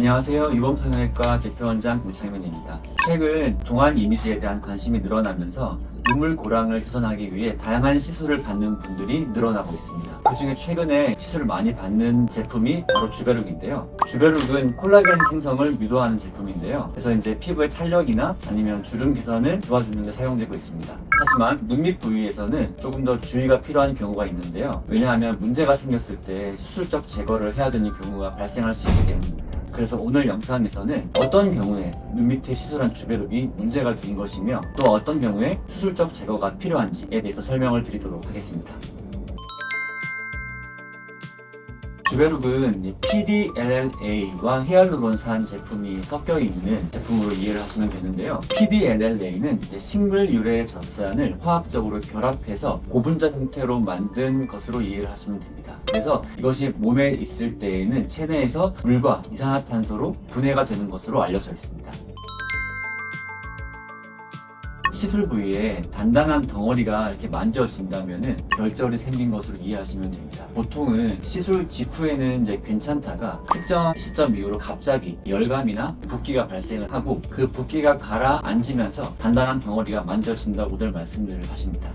안녕하세요. 유범성형외과 대표원장 김창민입니다. 최근 동안 이미지에 대한 관심이 늘어나면서 눈물 고랑을 개선하기 위해 다양한 시술을 받는 분들이 늘어나고 있습니다. 그 중에 최근에 시술을 많이 받는 제품이 바로 주베룩인데요. 주베룩은 콜라겐 생성을 유도하는 제품인데요. 그래서 이제 피부의 탄력이나 아니면 주름 개선을 도와주는 데 사용되고 있습니다. 하지만 눈 밑 부위에서는 조금 더 주의가 필요한 경우가 있는데요. 왜냐하면 문제가 생겼을 때 수술적 제거를 해야 되는 경우가 발생할 수 있기 때문입니다. 그래서 오늘 영상에서는 어떤 경우에 눈 밑에 시술한 주베룩이 문제가 된 것이며 또 어떤 경우에 수술적 제거가 필요한지에 대해서 설명을 드리도록 하겠습니다. 주베룩은 PDLLA와 히알루론산 제품이 섞여 있는 제품으로 이해를 하시면 되는데요. PDLLA는 식물 유래 젖산을 화학적으로 결합해서 고분자 형태로 만든 것으로 이해를 하시면 됩니다. 그래서 이것이 몸에 있을 때에는 체내에서 물과 이산화탄소로 분해가 되는 것으로 알려져 있습니다. 시술 부위에 단단한 덩어리가 이렇게 만져진다면은 결절이 생긴 것으로 이해하시면 됩니다. 보통은 시술 직후에는 이제 괜찮다가 특정 시점 이후로 갑자기 열감이나 붓기가 발생을 하고 그 붓기가 가라앉으면서 단단한 덩어리가 만져진다고들 말씀들을 하십니다.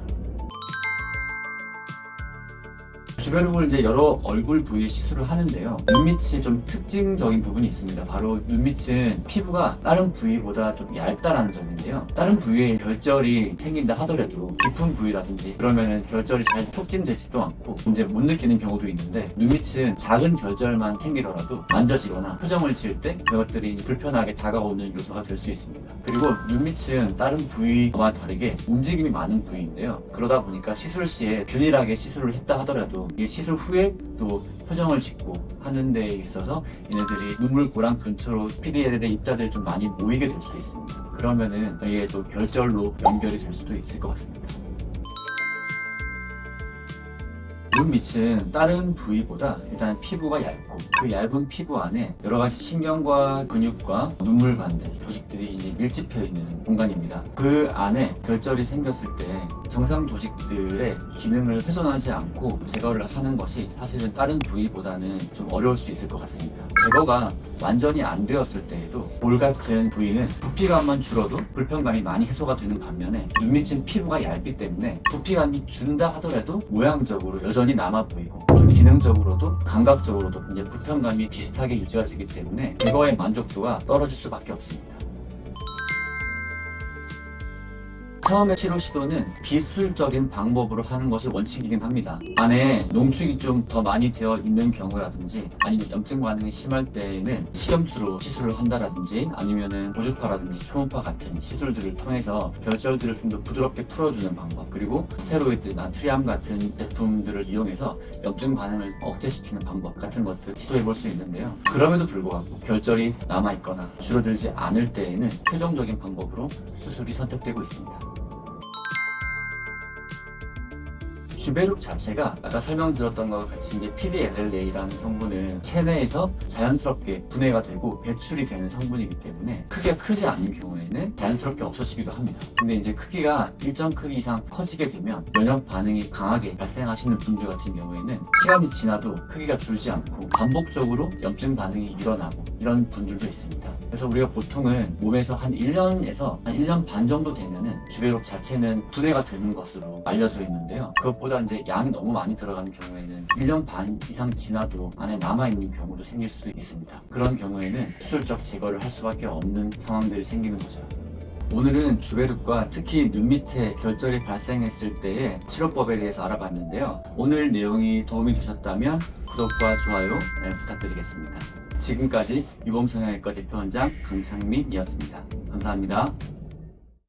주베룩을 이제 여러 얼굴 부위에 시술을 하는데요. 눈밑이 좀 특징적인 부분이 있습니다. 바로 눈밑은 피부가 다른 부위보다 좀 얇다라는 점인데요. 다른 부위에 결절이 생긴다 하더라도 깊은 부위라든지 그러면은 결절이 잘 촉진되지도 않고 이제 못 느끼는 경우도 있는데 눈밑은 작은 결절만 생기더라도 만져지거나 표정을 지을 때 그것들이 불편하게 다가오는 요소가 될 수 있습니다. 그리고 눈밑은 다른 부위와 다르게 움직임이 많은 부위인데요. 그러다 보니까 시술 시에 균일하게 시술을 했다 하더라도 시술 후에 또 표정을 짓고 하는 데 있어서 얘네들이 눈물 고랑 근처로 PDLL의 입자들이 좀 많이 모이게 될 수 있습니다. 그러면은 이게 또 결절로 연결이 될 수도 있을 것 같습니다. 눈 밑은 다른 부위보다 일단 피부가 얇고 그 얇은 피부 안에 여러 가지 신경과 근육과 눈물 반대 조직들이 이제 밀집해 있는 공간입니다. 그 안에 결절이 생겼을 때 정상 조직들의 기능을 훼손하지 않고 제거를 하는 것이 사실은 다른 부위보다는 좀 어려울 수 있을 것 같습니다. 제거가 완전히 안 되었을 때에도 볼 같은 부위는 부피감만 줄어도 불편감이 많이 해소가 되는 반면에 눈 밑은 피부가 얇기 때문에 부피감이 준다 하더라도 모양적으로 여전히 남아 보이고 또 기능적으로도 감각적으로도 이제 불편감이 비슷하게 유지가 되기 때문에 제거의 만족도가 떨어질 수밖에 없습니다. 처음에 치료 시도는 비수술적인 방법으로 하는 것이 원칙이긴 합니다. 안에 농축이 좀 더 많이 되어 있는 경우라든지 아니면 염증 반응이 심할 때에는 식염수로 시술을 한다라든지 아니면은 고주파라든지 초음파 같은 시술들을 통해서 결절들을 좀 더 부드럽게 풀어주는 방법, 그리고 스테로이드, 나트륨 같은 제품들을 이용해서 염증 반응을 억제시키는 방법 같은 것들 시도해 볼 수 있는데요. 그럼에도 불구하고 결절이 남아있거나 줄어들지 않을 때에는 최종적인 방법으로 수술이 선택되고 있습니다. 주베룩 자체가 아까 설명드렸던 것과 같이 이제 PDLLA라는 성분은 체내에서 자연스럽게 분해가 되고 배출이 되는 성분이기 때문에 크기가 크지 않은 경우에는 자연스럽게 없어지기도 합니다. 근데 이제 크기가 일정 크기 이상 커지게 되면 면역 반응이 강하게 발생하시는 분들 같은 경우에는 시간이 지나도 크기가 줄지 않고 반복적으로 염증 반응이 일어나고 이런 분들도 있습니다. 그래서 우리가 보통은 몸에서 한 1년에서 한 1년 반 정도 되면은 주베룩 자체는 분해가 되는 것으로 알려져 있는데요. 그것보다 이제 양이 너무 많이 들어가는 경우에는 1년 반 이상 지나도 안에 남아있는 경우도 생길 수 있습니다. 그런 경우에는 수술적 제거를 할 수밖에 없는 상황들이 생기는 거죠. 오늘은 주베룩과 특히 눈 밑에 결절이 발생했을 때의 치료법에 대해서 알아봤는데요. 오늘 내용이 도움이 되셨다면 구독과 좋아요 부탁드리겠습니다. 지금까지 유범성형외과 대표원장 강창민이었습니다. 감사합니다.